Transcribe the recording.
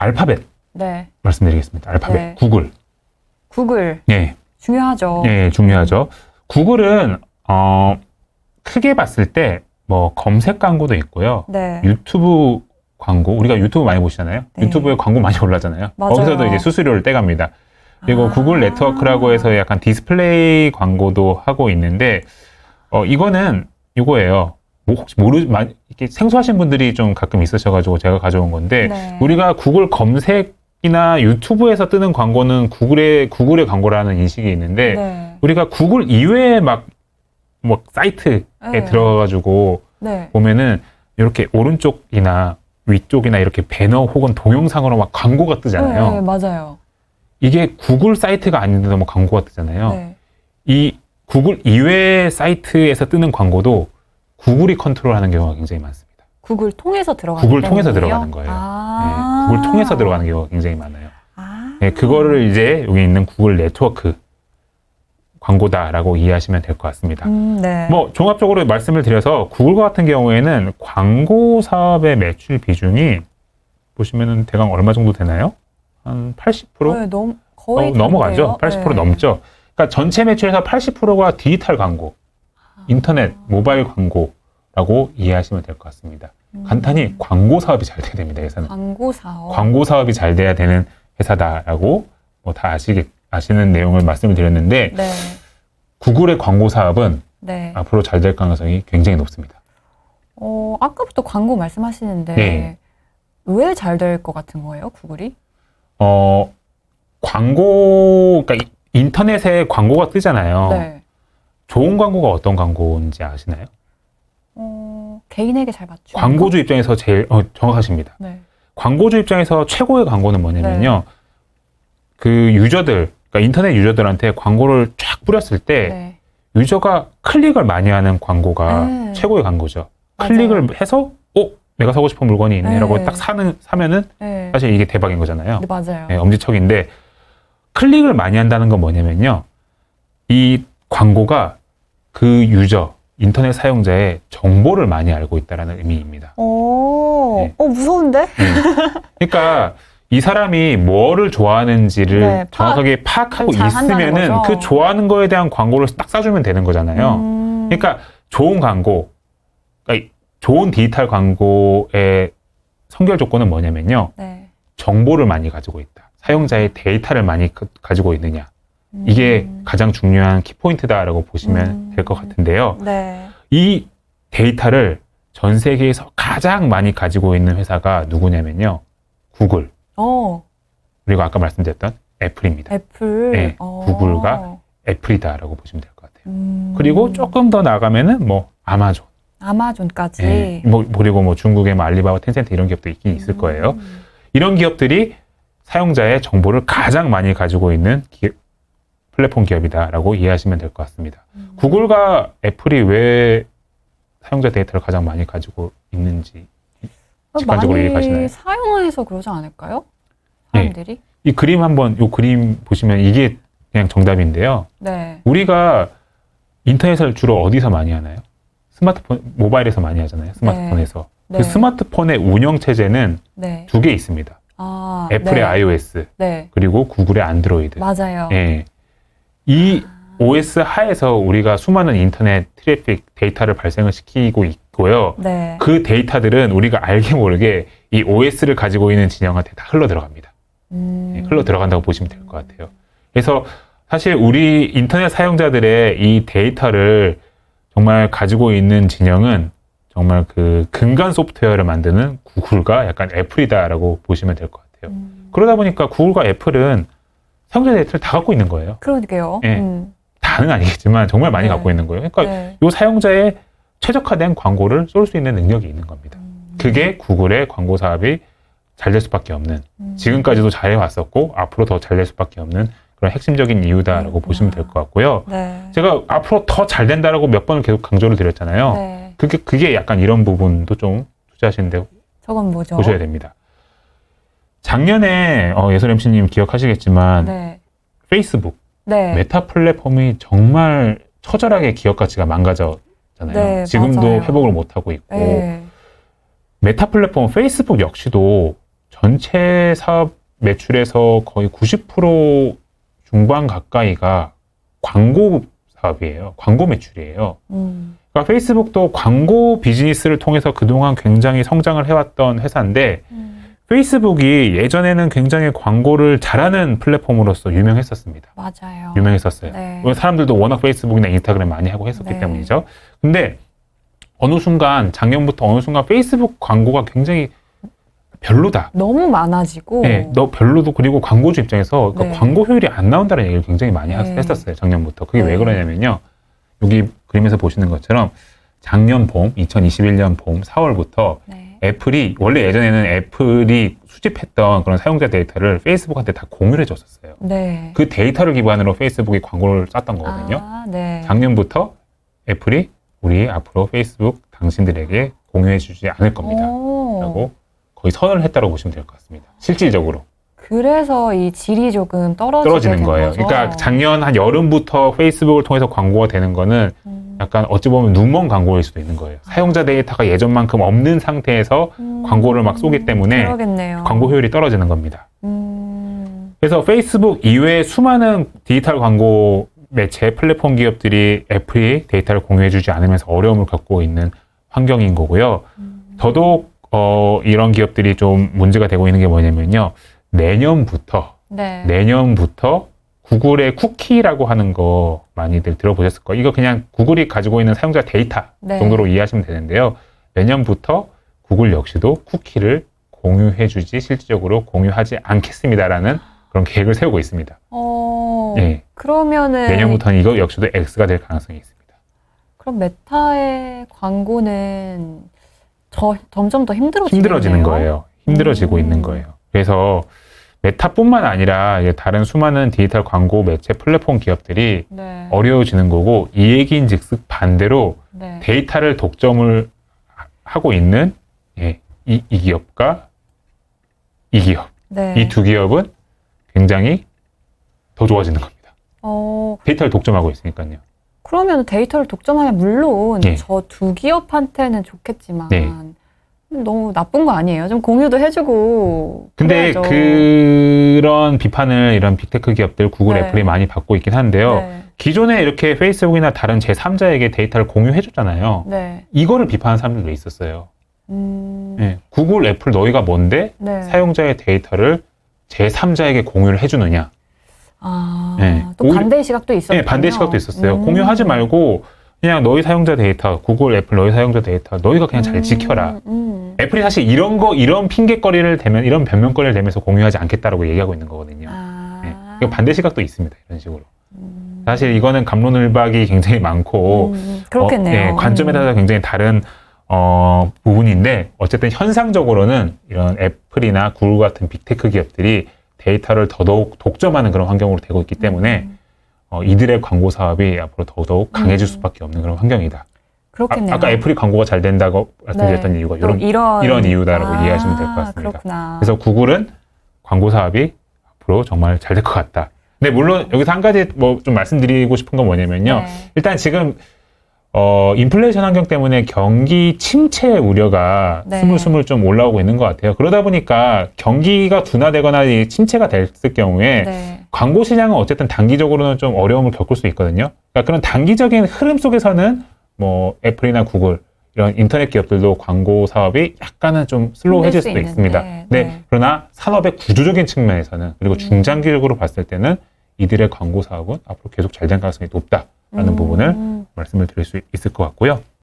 알파벳 네. 말씀드리겠습니다. 알파벳. 네. 구글. 구글. 예. 중요하죠. 예, 중요하죠. 구글은 크게 봤을 때 뭐 검색 광고도 있고요. 네. 유튜브 광고, 우리가 유튜브 많이 보시잖아요. 네. 유튜브에 광고 많이 올라잖아요. 맞아요. 거기서도 이제 수수료를 떼갑니다. 그리고 아. 구글 네트워크라고 해서 약간 디스플레이 광고도 하고 있는데, 이거는 이거예요. 뭐 혹시 이렇게 생소하신 분들이 좀 가끔 있으셔가지고 제가 가져온 건데, 네. 우리가 구글 검색이나 유튜브에서 뜨는 광고는 구글의 광고라는 인식이 있는데, 네. 우리가 구글 이외에 뭐 사이트에 네. 들어가가지고 네. 보면은 이렇게 오른쪽이나 위쪽이나 이렇게 배너 혹은 동영상으로 막 광고가 뜨잖아요. 네, 맞아요. 이게 구글 사이트가 아닌데도 뭐 광고가 뜨잖아요. 네. 이 구글 이외 사이트에서 뜨는 광고도 구글이 컨트롤하는 경우가 굉장히 많습니다. 구글 통해서 들어가는 구글 통해서 들어가는 거예요. 아. 네, 구글 통해서 들어가는 경우가 굉장히 많아요. 아. 네, 그거를 이제 여기 있는 구글 네트워크 광고다라고 이해하시면 될 것 같습니다. 네. 뭐 종합적으로 말씀을 드려서 구글 같은 경우에는 광고 사업의 매출 비중이 보시면은 대강 얼마 정도 되나요? 한 80%? 네, 거의 넘어가죠. 된대요. 80% 네. 넘죠. 그러니까 전체 매출에서 80%가 디지털 광고, 인터넷, 모바일 광고라고 이해하시면 될 것 같습니다. 간단히 광고 사업이 잘 돼야 됩니다. 회사는. 광고 사업. 광고 사업이 잘 돼야 되는 회사다라고 뭐 다 아시는 내용을 말씀을 드렸는데, 네. 구글의 광고 사업은 네. 앞으로 잘 될 가능성이 굉장히 높습니다. 아까부터 광고 말씀하시는데 네. 왜 잘 될 것 같은 거예요, 구글이? 그러니까 인터넷에 광고가 뜨잖아요. 네. 좋은 광고가 어떤 광고인지 아시나요? 개인에게 잘 맞추는 광고주 입장에서 제일 정확하십니다. 네. 광고주 입장에서 최고의 광고는 뭐냐면요. 그 유저들, 그러니까 인터넷 유저들한테 광고를 쫙 뿌렸을 때 네. 유저가 클릭을 많이 하는 광고가 네. 최고의 광고죠. 맞아요. 클릭을 해서 내가 사고 싶은 물건이 있네라고 네. 딱 사면은 네. 사실 이게 대박인 거잖아요. 네, 맞아요. 네, 엄지척인데 클릭을 많이 한다는 건 뭐냐면요. 이 광고가 그 유저, 인터넷 사용자의 정보를 많이 알고 있다는 의미입니다. 네. 무서운데? 네. 그러니까 이 사람이 뭐를 좋아하는지를 네, 정확하게 파악하고 잘 한다는 있으면은 거죠. 그 좋아하는 거에 대한 광고를 딱 싸주면 되는 거잖아요. 그러니까 좋은 광고, 그러니까 좋은 디지털 광고의 선결 조건은 뭐냐면요. 네. 정보를 많이 가지고 있다. 사용자의 데이터를 많이 가지고 있느냐. 이게 가장 중요한 키포인트다라고 보시면 될 것 같은데요. 네. 이 데이터를 전 세계에서 가장 많이 가지고 있는 회사가 누구냐면요. 구글. 그리고 아까 말씀드렸던 애플입니다. 애플. 네, 구글과 애플이다라고 보시면 될 것 같아요. 그리고 조금 더 나가면은 뭐 아마존. 아마존까지. 네, 그리고 뭐 중국의 뭐 알리바바, 텐센트 이런 기업도 있긴 있을 거예요. 이런 기업들이 사용자의 정보를 가장 많이 가지고 있는 플랫폼 기업이다라고 이해하시면 될 것 같습니다. 구글과 애플이 왜 사용자 데이터를 가장 많이 가지고 있는지 직관적으로 이해가시나요? 많이 사용해서 그러지 않을까요? 네. 사람들이? 이 그림 이 그림 보시면 이게 그냥 정답인데요. 네. 우리가 인터넷을 주로 어디서 많이 하나요? 스마트폰, 모바일에서 많이 하잖아요. 스마트폰에서. 네. 그 스마트폰의 운영 체제는 네. 두 개 있습니다. 애플의 네. iOS 네. 그리고 구글의 안드로이드. 맞아요. 예. 이 OS 하에서 우리가 수많은 인터넷 트래픽 데이터를 발생을 시키고 있고요. 네. 그 데이터들은 우리가 알게 모르게 이 OS를 가지고 있는 진영한테 다 흘러 들어갑니다. 예, 흘러 들어간다고 보시면 될 것 같아요. 그래서 사실 우리 인터넷 사용자들의 이 데이터를 정말 가지고 있는 진영은 정말 그 근간 소프트웨어를 만드는 구글과 약간 애플이다라고 보시면 될 것 같아요. 그러다 보니까 구글과 애플은 사용자 데이터를 다 갖고 있는 거예요. 그러니까요. 예. 다는 아니겠지만 정말 많이 네. 갖고 있는 거예요. 그러니까 네. 이 사용자의 최적화된 광고를 쏠 수 있는 능력이 있는 겁니다. 그게 구글의 광고 사업이 잘 될 수밖에 없는, 지금까지도 잘해왔었고 앞으로 더 잘 될 수밖에 없는 그런 핵심적인 이유다라고 보시면 될 것 같고요. 네. 제가 앞으로 더 잘 된다라고 몇 번을 계속 강조를 드렸잖아요. 네. 그게 약간 이런 부분도 좀 투자하시는데 저건 뭐죠? 보셔야 됩니다. 작년에 예솔 MC님 기억하시겠지만 네. 페이스북, 네. 메타 플랫폼이 정말 처절하게 기업 가치가 망가졌잖아요. 네, 지금도 맞아요. 회복을 못하고 있고 네. 메타 플랫폼 페이스북 역시도 전체 사업 매출에서 거의 90% 중반 가까이가 광고 사업이에요. 광고 매출이에요. 그러니까 페이스북도 광고 비즈니스를 통해서 그동안 굉장히 성장을 해왔던 회사인데 페이스북이 예전에는 굉장히 광고를 잘하는 플랫폼으로서 유명했었습니다. 맞아요. 유명했었어요. 네. 사람들도 워낙 페이스북이나 인스타그램 많이 하고 했었기 네. 때문이죠. 근데 어느 순간 작년부터 어느 순간 페이스북 광고가 굉장히 별로다. 너무 많아지고. 네, 너 별로도. 그리고 광고주 입장에서 그 네. 광고 효율이 안 나온다는 얘기를 굉장히 많이 네. 했었어요. 작년부터. 그게 네. 왜 그러냐면요. 여기 그림에서 보시는 것처럼 작년 봄, 2021년 봄 4월부터 네. 애플이, 원래 예전에는 애플이 수집했던 그런 사용자 데이터를 페이스북한테 다 공유를 해줬었어요. 네. 그 데이터를 기반으로 페이스북이 광고를 쐈던 거거든요. 아, 네. 작년부터 애플이 우리 앞으로 페이스북 당신들에게 공유해 주지 않을 겁니다. 라고 거의 선언을 했다고 보시면 될 것 같습니다. 실질적으로. 그래서 이 질이 조금 떨어지는 거예요. 거죠? 그러니까 작년 한 여름부터 페이스북을 통해서 광고가 되는 거는 약간 어찌 보면 눈먼 광고일 수도 있는 거예요. 사용자 데이터가 예전만큼 없는 상태에서 광고를 막 쏘기 때문에 그러겠네요. 광고 효율이 떨어지는 겁니다. 그래서 페이스북 이외에 수많은 디지털 광고 매체 플랫폼 기업들이 애플이 데이터를 공유해주지 않으면서 어려움을 겪고 있는 환경인 거고요. 더더욱 이런 기업들이 좀 문제가 되고 있는 게 뭐냐면요. 내년부터 구글의 쿠키라고 하는 거 많이들 들어보셨을 거예요. 이거 그냥 구글이 가지고 있는 사용자 데이터 네. 정도로 이해하시면 되는데요. 내년부터 구글 역시도 쿠키를 공유해주지 실질적으로 공유하지 않겠습니다라는 그런 계획을 세우고 있습니다. 네. 그러면은 내년부터는 이거 역시도 X가 될 가능성이 있습니다. 그럼 메타의 광고는 점점 더 힘들어지는 거예요. 힘들어지고 있는 거예요. 그래서 메타뿐만 아니라 이제 다른 수많은 디지털 광고 매체 플랫폼 기업들이 네. 어려워지는 거고, 이 얘기인즉슨 반대로 네. 데이터를 독점을 하고 있는 이 기업과 이 기업, 네. 이 두 기업은 굉장히 더 좋아지는 겁니다. 데이터를 독점하고 있으니까요. 그러면 데이터를 독점하면 물론 네. 저 두 기업한테는 좋겠지만 네. 너무 나쁜 거 아니에요? 좀 공유도 해주고. 근데 그래야죠. 그런 비판을 이런 빅테크 기업들, 구글, 네. 애플이 많이 받고 있긴 한데요. 네. 기존에 이렇게 페이스북이나 다른 제3자에게 데이터를 공유해줬잖아요. 네. 이거를 비판하는 사람들도 있었어요. 네. 구글, 애플 너희가 뭔데 네. 사용자의 데이터를 제3자에게 공유를 해주느냐. 네. 또 반대의 시각도 있었어요. 네, 반대 시각도 있었어요. 공유하지 말고 그냥 너희 사용자 데이터, 구글, 애플 너희 사용자 데이터 너희가 그냥 잘 지켜라. 애플이 사실 이런 핑계거리를 대면, 이런 변명거리를 대면서 공유하지 않겠다라고 얘기하고 있는 거거든요. 네. 그러니까 반대 시각도 있습니다. 이런 식으로. 사실 이거는 갑론을박이 굉장히 많고 그렇겠네요. 관점에 따라서 굉장히 다른 부분인데, 어쨌든 현상적으로는 이런 애플이나 구글 같은 빅테크 기업들이 데이터를 더더욱 독점하는 그런 환경으로 되고 있기 때문에 이들의 광고 사업이 앞으로 더더욱 강해질 수밖에 없는 그런 환경이다. 그렇겠네요. 아까 애플이 광고가 잘 된다고 말씀드렸던 네. 이유가 또 이런 이유다라고 이해하시면 될 것 같습니다. 그렇구나. 그래서 구글은 광고 사업이 앞으로 정말 잘 될 것 같다. 근데 물론 여기서 한 가지 뭐 좀 말씀드리고 싶은 건 뭐냐면요. 네. 일단 지금 인플레이션 환경 때문에 경기 침체 우려가 네. 스물스물 좀 올라오고 있는 것 같아요. 그러다 보니까 경기가 둔화되거나 이 침체가 됐을 경우에 네. 광고 시장은 어쨌든 단기적으로는 좀 어려움을 겪을 수 있거든요. 그러니까 그런 단기적인 흐름 속에서는 뭐 애플이나 구글 이런 인터넷 기업들도 광고 사업이 약간은 좀 슬로우해질 수도 있습니다. 네. 그러나 산업의 구조적인 측면에서는, 그리고 중장기적으로 봤을 때는 이들의 광고 사업은 앞으로 계속 잘 될 가능성이 높다라는 부분을 말씀을 드릴 수 있을 것 같고요.